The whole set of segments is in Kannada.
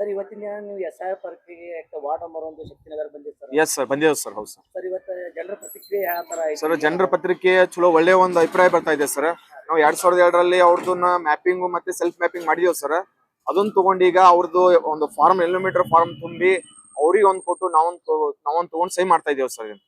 ಸರ್ ಇವತ್ತಿನ ದಿನ ನೀವು SIR ಪರೀಕ್ಷೆಗೆ ವಾರ್ಡ್ ನಂಬರ್ 1 ಶಕ್ತಿನಗರ ಬಂದಿದ್ದೀರಿ ಸರ್. ಎಸ್ ಸರ್, ಬಂದಿದೆ ಸರ್. ಹೌದು ಸರ್. ಸರ್ ಇವತ್ತು ಜನರ ಪ್ರತಿಕ್ರಿಯೆ ಯಾವ ತರ ಐತಿ ಸರ್, ಜನರ ಪತ್ರಿಕೆ ಚಲೋ ಒಳ್ಳೆ ಒಂದು ಅಭಿಪ್ರಾಯ ಬರ್ತಾ ಇದೆ ಸರ್. ನಾವು 2002ರಲ್ಲಿ ಅವ್ರದನ್ನ ಮ್ಯಾಪಿಂಗ್ ಮತ್ತೆ ಸೆಲ್ಫ್ ಮ್ಯಾಪಿಂಗ್ ಮಾಡಿದೀವಿ ಸರ್. ಅದನ್ನ ತಗೊಂಡು ಈಗ ಅವ್ರದ್ದು ಒಂದು ಫಾರ್ಮ್ ಎಲಿಮೀಟರ್ ಫಾರ್ಮ್ ತುಂಬಿ ಅವ್ರಿಗೆ ಒಂದು ಕೊಟ್ಟು ನಾವೊಂದು ತಗೊಂಡು ಸಹಿ ಮಾಡ್ತಾ ಇದೀವಿ ಸರ್.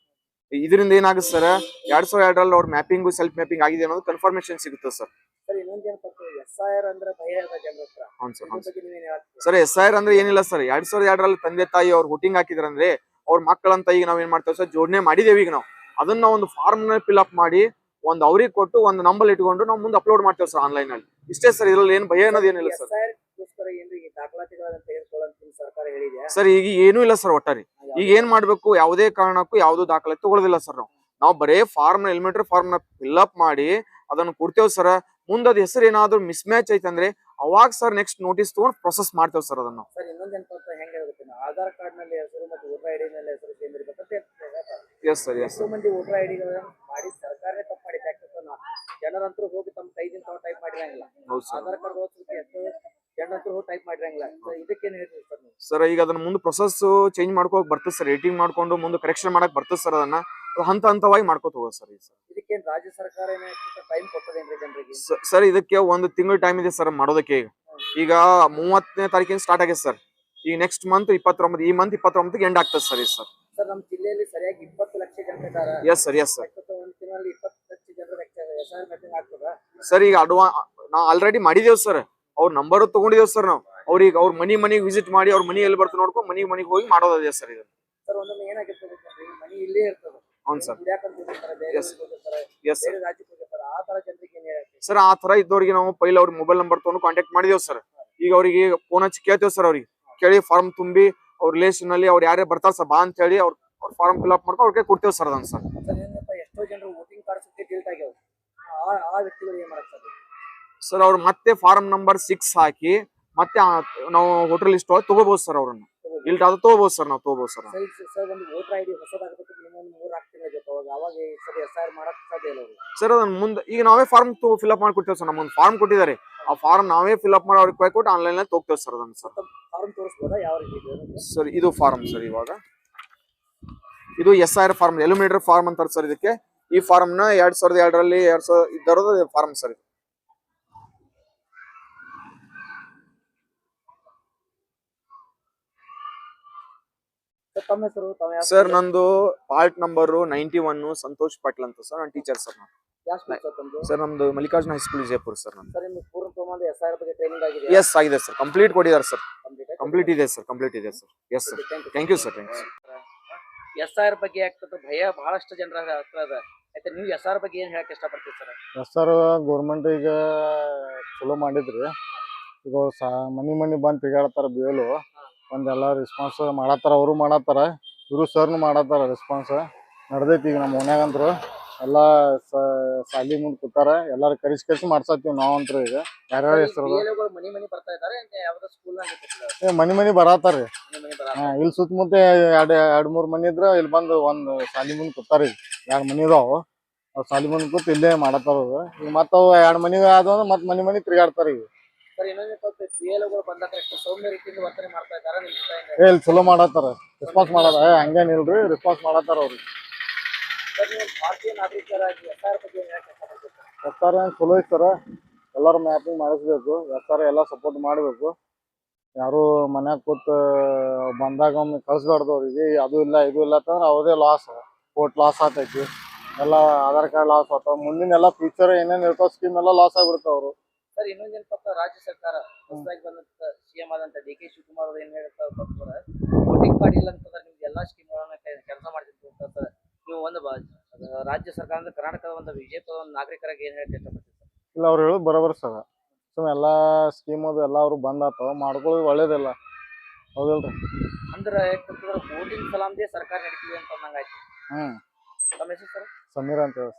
ಇದರಿಂದ ಏನಾಗುತ್ತೆ ಸರ್, 2002ರಲ್ಲಿ ಅವ್ರ ಮ್ಯಾಪಿಂಗ್ ಸೆಲ್ಫ್ ಮ್ಯಾಪಿಂಗ್ ಆಗಿದೆ ಅನ್ನೋದು ಕನ್ಫರ್ಮೇಶನ್ ಸಿಗುತ್ತೆ ಸರ್. ಸರ್ ಇನ್ನೊಂದು ಏನಪ್ಪ SIR ಅಂದ್ರೆ ಭಯ ಅದ ಜನರ ಹತ್ರ. ಹೌದು ಸರ್. ಇದ್ರ ಬಗ್ಗೆ ನೀವೇನ್ ಹೇಳ್ತೀರಾ? ಸರ್, SIR ಅಂದ್ರೆ ಏನಿಲ್ಲ ಸರ್. 2002ರಲ್ಲಿ ತಂದೆ ತಾಯಿ ಅವ್ರು ಹುಟ್ಟಿಂಗ್ ಹಾಕಿದ್ರಂದ್ರೆ ಅವ್ರ ಮಕ್ಕಳಂತ ಈಗ ನಾವ್ ಏನ್ ಮಾಡ್ತೇವೆ ಸರ್, ಜೋಡಣೆ ಮಾಡಿದೇವಿ. ಈಗ ನಾವು ಅದನ್ನ ಒಂದು ಫಾರ್ಮ್ ನ ಫಿಲ್ ಅಪ್ ಮಾಡಿ ಒಂದು ಅವ್ರಿಗೆ ಕೊಟ್ಟು ಒಂದು ನಂಬರ್ ಇಟ್ಕೊಂಡು ನಾವು ಮುಂದೆ ಅಪ್ಲೋಡ್ ಮಾಡ್ತೇವೆ ಸರ್ ಆನ್ಲೈನ್ ಅಲ್ಲಿ. ಇಷ್ಟೇ ಸರ್, ಇದ್ರಲ್ಲಿ ಏನ್ ಭಯ ಅನ್ನೋದು ಏನಿಲ್ಲ ಸರ್. SIR ಗೋಸ್ಕರ ಏನ್ರಿ ದಾಖಲಾತಿಗಳನ್ನ ತೆಗೆದುಕೊಳ್ಳಂತ ಸರ್ಕಾರ ಹೇಳಿದೆ ಸರ್, ಈಗ ಏನೂ ಇಲ್ಲ ಸರ್. ಒಟ್ಟಾರಿ ಈಗ ಏನ್ ಮಾಡ್ಬೇಕು, ಯಾವುದೇ ಕಾರಣಕ್ಕೂ ಯಾವ್ದು ದಾಖಲಾತಿ ತಗೊಳ್ಳೋದಿಲ್ಲ ಸರ್. ನಾವು ಬರೇ ಫಾರ್ಮ್ ಎಲಿಮಿನೇಟರ್ ಫಾರ್ಮ್ ನ ಫಿಲ್ ಅಪ್ ಮಾಡಿ ಅದನ್ನ ಕೊಡ್ತೇವೆ ಸರ್. ಮುಂದೆ ಅದ್ ಹೆಸರು ಏನಾದ್ರು ಮಿಸ್ ಮ್ಯಾಚ್ ಐತಂದ್ರೆ ಅವಾಗ ಸರ್ ನೆಕ್ಸ್ಟ್ ನೋಟಿಸ್ ತಗೊಂಡು ಪ್ರೊಸೆಸ್ ಮಾಡ್ತೇವೆ ಸರ್ ಅದನ್ನ. ಸರ್ ಇನ್ನೊಂದೇನಪ್ಪ ಅಂತ ಹೆಂಗಿರುತ್ತೆ, ಆಧಾರ್ ಕಾರ್ಡ್ ನಲ್ಲಿ ಹೆಸರು ಮತ್ತು ವೋಟರ್ ಐಡಿ ನಲ್ಲಿ ಹೆಸರು ಸೇಮ್ ಇರ್ಬೇಕಂತ ಎಸ್ ಸರ್. ಎಸ್ ಎಷ್ಟೋ ಮಂದಿ ವೋಟರ್ ಐಡಿಗಳನ್ನ ಮಾಡಿ ಸರ್ಕಾರನೇ ತಪ್ಪು ಮಾಡಿದೆ. ಜನರಂತರೂ ಹೋಗಿ ತಮ್ಮ ಕೈದಿಂದ ತಾವು ಟೈಪ್ ಮಾಡಿರಂಗಿಲ್ಲ. ಹೌದು ಸರ್. ಆಧಾರ್ ಕಾರ್ಡ್ ಓದಿಸಿ ಎಷ್ಟೋ ಜನರಂತರೂ ಹೋಗಿ ಟೈಪ್ ಮಾಡಿರಂಗಿಲ್ಲ. ಇದಕ್ಕೇನು ಹೇಳ್ತೀವಿ ಸರ್ ನೀವು? ಸರ್, ಈಗ ಅದನ್ನ ಮುಂದೆ ಪ್ರೊಸೆಸ್ ಚೇಂಜ್ ಮಾಡ್ಕೋಕ್ ಬರ್ತದೆ ಸರ್. ಎಡಿಟಿಂಗ್ ಮಾಡ್ಕೊಂಡು ಮುಂದೆ ಕರೆಕ್ಷನ್ ಮಾಡಕ್ ಬರ್ತದೆ ಸರ್. ಅದನ್ನ ಹಂತ ಹಂತವಾಗಿ ಮಾಡ್ಕೋತ ಹೋಗೋದು ಸರ್. ಇದಕ್ಕೇನು ರಾಜ್ಯ ಸರ್ಕಾರ ಟೈಮ್ ಕೊಟ್ಟದೇನ್ರಿ ಜನರಿಗೆ? ಸರ್, ಇದಕ್ಕೆ ಒಂದು ತಿಂಗಳ ಟೈಮ್ ಇದೆ ಸರ್ ಮಾಡೋದಕ್ಕೆ. ಈಗ 30ನೇ ತಾರೀಕಿನ ಸ್ಟಾರ್ಟ್ ಆಗಿದೆ ಸರ್. ಈಗ ನೆಕ್ಸ್ಟ್ ಮಂತ್ 29, ಈ ಮಂತ್ 29ಗೆ ಎಂಡ್ ಆಗ್ತದೆ ಸರ್. ಸರ್ ಸರ್ ನಮ್ಮ ಜಿಲ್ಲೆಯಲ್ಲಿ ಸರಿಯಾಗಿ 20 ಲಕ್ಷ ಜನ ಇದ್ದಾರೆ. Yes sir. Yes sir. ಒಂದು ತಿಂಗಳಲ್ಲಿ 20 ಲಕ್ಷ ಜನರ SIR ಮ್ಯಾಪಿಂಗ್ ಆಗ್ತದ ಸರ್. ಈಗ ನಾವು ಆಲ್ರೆಡಿ ಮಾಡಿದೇವ್ ಸರ್. ಅವ್ರ ನಂಬರ್ ತಗೊಂಡಿದೇವ್ ಸರ್. ನಾವು ಅವ್ರಿಗೆ ಅವ್ರ ಮನಿಗೆ ವಿಸಿಟ್ ಮಾಡಿ ಅವ್ರ ಮನಿ ಎಲ್ಲಿ ಬರ್ತ ನೋಡ್ಕೊಂಡು ಮನಿಗೆ ಹೋಗಿ ಮಾಡೋದಿದೆ ಸರ್. ಇದು ಸರ್ ಒಂದೊಮ್ಮೆ ಏನಾಗಿರ್ತದೆ, ಮನಿ ಇಲ್ಲೇ ಇರ್ತದೆ. ಹೌದು ಸರ್. ಬೇರೆ ರಾಜ್ಯಕ್ಕೆ ಹೋಗಿರ್ತಾರೆ. ಆ ತರ ಜನರಿಗೆ ಏನ್ ಹೇಳ್ತೀವಿ ಸರ್? ಆ ತರ ಇದ್ದವ್ರಿಗೆ ನಾವು ಪೈಲ ಅವ್ರ ಮೊಬೈಲ್ ನಂಬರ್ ತಗೊಂಡು ಕಾಂಟ್ಯಾಕ್ಟ್ ಮಾಡಿದೇವ್ ಸರ್. ಈಗ ಅವ್ರಿಗೆ ಫೋನ್ ಹಚ್ಚಿ ಕೇಳ್ತೇವ್ ಸರ್. ಅವ್ರಿಗೆ ಕೇಳಿ ಫಾರ್ಮ್ ತುಂಬಿ ಅವ್ರ ರಿಲೇಷನ್ ಅಲ್ಲಿ ಅವ್ರು ಯಾರೇ ಬರ್ತಾರ ಸರ್ ಬಾ ಅಂತ ಹೇಳಿ ಅವ್ರ ಫಾರ್ಮ್ ಫಿಲ್ ಅಪ್ ಮಾಡ್ಕೊಂಡು ಅವ್ರಿಗೆ ಕೊಡ್ತೇವ್ ಸರ್ ಅದನ್ನ ಸರ್. ಎಷ್ಟೋ ಜನರು ವೋಟಿಂಗ್ ಕಾರ್ಡ್ ಸತ್ಯ ಡಿಲೀಟ್ ಆಗ್ಯಾವ. ಆ ವ್ಯಕ್ತಿಗಳು ಏನ್ ಮಾಡ್ತಾರೆ ಸರ್? ಅವ್ರು ಮತ್ತೆ ಫಾರ್ಮ್ ನಂಬರ್ 6 ಹಾಕಿ ಮತ್ತೆ ನಾವು ವೋಟರ್ ಲಿಸ್ಟ್ ಒಳಗೆ ತಗೋಬಹುದು ಸರ್. ಅವ್ರನ್ನ ಇಲ್ಲಿ ಅದು ತಗೋಬಹುದು ಸರ್. ನಾವು ತಗೋಬಹುದು ಸರ್. ಸರ್ ಒಂದು ವೋಟರ್ ಐಡಿ ಹೊಸದಾಗಬೇಕು, ನಿಮ್ಮೊಂದು 3 ಆಗ್ತಿಲ್ಲ ಅವಾಗ ಸರಿ SIR ಮಾಡಕ್ ಸಾಧ್ಯ ಇಲ್ಲ ಅವರು. ಸರ್, ಅದನ್ನ ಮುಂದೆ ಈಗ ನಾವೇ ಫಾರ್ಮ್ ಫಿಲ್ ಅಪ್ ಮಾಡಿ ಕೊಡ್ತೇವೆ ಸರ್. ನಮ್ಮೊಂದು ಫಾರ್ಮ್ ಕೊಟ್ಟಿದ್ದಾರೆ. ಆ ಫಾರ್ಮ್ ನಾವೇ ಫಿಲ್ ಅಪ್ ಮಾಡಿ ಅವ್ರಿಗೆ ಕೈ ಕೊಟ್ಟು ಆನ್ಲೈನ್ ನಲ್ಲಿ ತಗೋತೇವೆ ಸರ್ ಅದನ್ನ ಸರ್. ಫಾರ್ಮ್ ತೋರಿಸಬಹುದಾ ಯಾವ ರೀತಿ ಸರ್? ಇದು ಫಾರ್ಮ್ ಸರ್. ಇವಾಗ ಇದು SIR ಫಾರ್ಮ್ ಎಲಿಮಿನೇಟರ್ ಫಾರ್ಮ್ ಅಂತಾರೆ ಸರ್. ಇದಕ್ಕೆ ಈ ಫಾರ್ಮ್ ನ 2002ರಲ್ಲಿ 2000 ಫಾರ್ಮ್ ಸರ್. ತಮ್ಮ ಹೆಸರು? ಸರ್, ನಂದು ಪಾರ್ಟ್ ನಂಬರ್ 91 ಸಂತೋಷ್ ಪಾಟೀಲ್ ಅಂತ ಸರ್. ನಾನು ಟೀಚರ್ ಸರ್. ಸರ್, ನಮ್ದು Mallikarjuna high school Vijayapura sir. SIR ಬಗ್ಗೆ ಟ್ರೈನಿಂಗ್ ಆಗಿದೆ? ಎಸ್ ಆಗಿದೆ ಸರ್. ಕಂಪ್ಲೀಟ್ ಕೊಟ್ಟಿದ್ದಾರೆ ಸರ್. ಕಂಪ್ಲೀಟ್ ಇದೆ ಸರ್. ಕಂಪ್ಲೀಟ್ ಇದೆ sir. Yes sir. Thank you sir. Thank you. SIR ಬಗ್ಗೆ ಆಗ್ತದ ಭಯ ಬಹಳಷ್ಟು ಜನರ ಹತ್ರ ಅದ. ಆಯ್ತಾ, ನೀವು SIR ಬಗ್ಗೆ ಏನ್ ಹೇಳಕ್ ಇಷ್ಟಪಡ್ತೀವಿ ಸರ್? SIR ಗೌರ್ಮೆಂಟ್ ಈಗ ಚಲೋ ಮಾಡಿದ್ರಿ. ಈಗ ಮನಿ ಬಂದು ತಿಗಾಡ್ತಾರ. Bail ಒಂದೆಲ್ಲ response ಮಾಡತ್ತಾರ. ಅವರು ಮಾಡತ್ತಾರ, ಇವರು ಸರ್ನು ಮಾಡತ್ತಾರ. ರೆಸ್ಪಾನ್ಸ್ ನಡ್ದೈತಿ. ಈಗ ನಮ್ಮ ಮನ್ಯಾಗಂತ್ರು ಎಲ್ಲ ಸಾಲಿ ಮುಂದೆ ಕೂತಾರ. ಎಲ್ಲಾರು ಕರಿಸಿ ಮಾಡ್ಸತ್ತೀವಿ ನಾವಂತ್ರು. ಈಗ ಯಾರ್ಯಾರ ಹೆಸರು ಮನಿ ಬರತ್ತಾರ್ರಿ. ಇಲ್ಲಿ ಸುತ್ತಮುತ್ತ 2-3 ಮನಿ ಇದ್ರ ಇಲ್ಲಿ ಬಂದು ಒಂದ್ ಸಾಲಿ ಮುಂದೆ ಕೂತಾರ. ಈಗ 2 ಮನಿ ಇದಾವ. ಅವ್ ಸಾಲಿ ಮುಂದೆ ಕೂತ್ ಇಲ್ಲೇ ಮಾಡತ್ತಾರ. ಈಗ ಮತ್ತ ಅವ್ 2 ಮನಿ ಆದ್ವಂದ್ರ ಮತ್ ಮನಿ ತಿರ್ಗಾಡ್ತಾರ. ಈಗ ಇಲ್ಲಿ ಚಲೋ ಮಾಡತ್ತಾರ. ರೆಸ್ಪಾನ್ಸ್ ಮಾಡತ್ತ ಹಂಗೇನಿಲ್ರಿ. ರೆಸ್ಪಾನ್ಸ್ ಮಾಡತ್ತಾರ ಅವ್ರು. SIR ಚಲೋ ಐತಿ ಸರ. ಎಲ್ಲಾರು ಮ್ಯಾಪಿಂಗ್ ಮಾಡಿಸ್ಬೇಕು. SIR ಎಲ್ಲ ಸಪೋರ್ಟ್ ಮಾಡ್ಬೇಕು. ಯಾರು ಮನ್ಯಾಗ ಕೂತ್ ಬಂದಾಗ ಒಮ್ಮೆ ಕಳ್ಸ್ಬಾರ್ದು ಅವ್ರಿಗೆ. ಅದು ಇಲ್ಲ ಇದು ಇಲ್ಲ ಅಂತಂದ್ರೆ ಅವ್ರದೇ ಲಾಸ್. ಕೋರ್ಟ್ ಲಾಸ್ ಆಗ್ತೈತಿ. ಎಲ್ಲ ಆಧಾರ್ ಕಾರ್ಡ್ ಲಾಸ್ ಆಗ್ತಾವ. ಮುಂದಿನ ಎಲ್ಲ ಫ್ಯೂಚರ್ ಏನೇನ್ ಇರ್ತಾವ ಸ್ಕೀಮ್ ಎಲ್ಲ ಲಾಸ್ ಆಗ್ಬಿಡ್ತಾವ ಅವರು. ಸರ್ ಇನ್ನೊಂದೇನಪ್ಪ, ರಾಜ್ಯ ಸರ್ಕಾರ ಹೊಸದಾಗಿ ಬಂದಂತ CM ಆದಂತ DK ಶಿವಕುಮಾರ್ ಅವರು ಏನ್ ಹೇಳ್ತಾರೆ, ವೋಟಿಂಗ್ ಕಾರ್ಡ್ ಇಲ್ಲ ಅಂತಂದ್ರೆ ನಿಮ್ಗೆ ಎಲ್ಲಾ ಸ್ಕೀಮ್ಗಳನ್ನ ಕೆಲಸ ಮಾಡ್ತಿದ್ರು ಅಂತ ಸರ್. ನೀವು ಒಂದು ರಾಜ್ಯ ಸರ್ಕಾರ ಅಂದ್ರೆ ಕರ್ನಾಟಕದ ಒಂದು ವಿಜಯಪುರ ಒಂದು ನಾಗರಿಕರಾಗಿ ಏನ್ ಹೇಳಕ್ ಇಷ್ಟಪಡ್ತೀವಿ ಸರ್? ಇಲ್ಲ, ಅವ್ರು ಹೇಳೋದು ಬರೋಬರ್ ಸರ್. ಎಲ್ಲಾ ಸ್ಕೀಮ್ ಅದು ಎಲ್ಲ ಅವ್ರು ಬಂದ್ ಆತಾವ. ಮಾಡ್ಕೊಳ್ಳೋದು ಒಳ್ಳೇದಿಲ್ಲ, ಹೌದಲ್ರಿ? ಅಂದ್ರೆ ವೋಟಿಂಗ್ ಸಲಾಮ್ದೇ ಸರ್ಕಾರ ನಡೀತಿದೆ ಅಂತ ಅಂದಂಗಾಯ್ತು. ಹ್ಮ್. ತಮ್ಮ ಹೆಸರು ಸರ್? ಸಮೀರ್ ಅಂತ ಹೇಳಿ.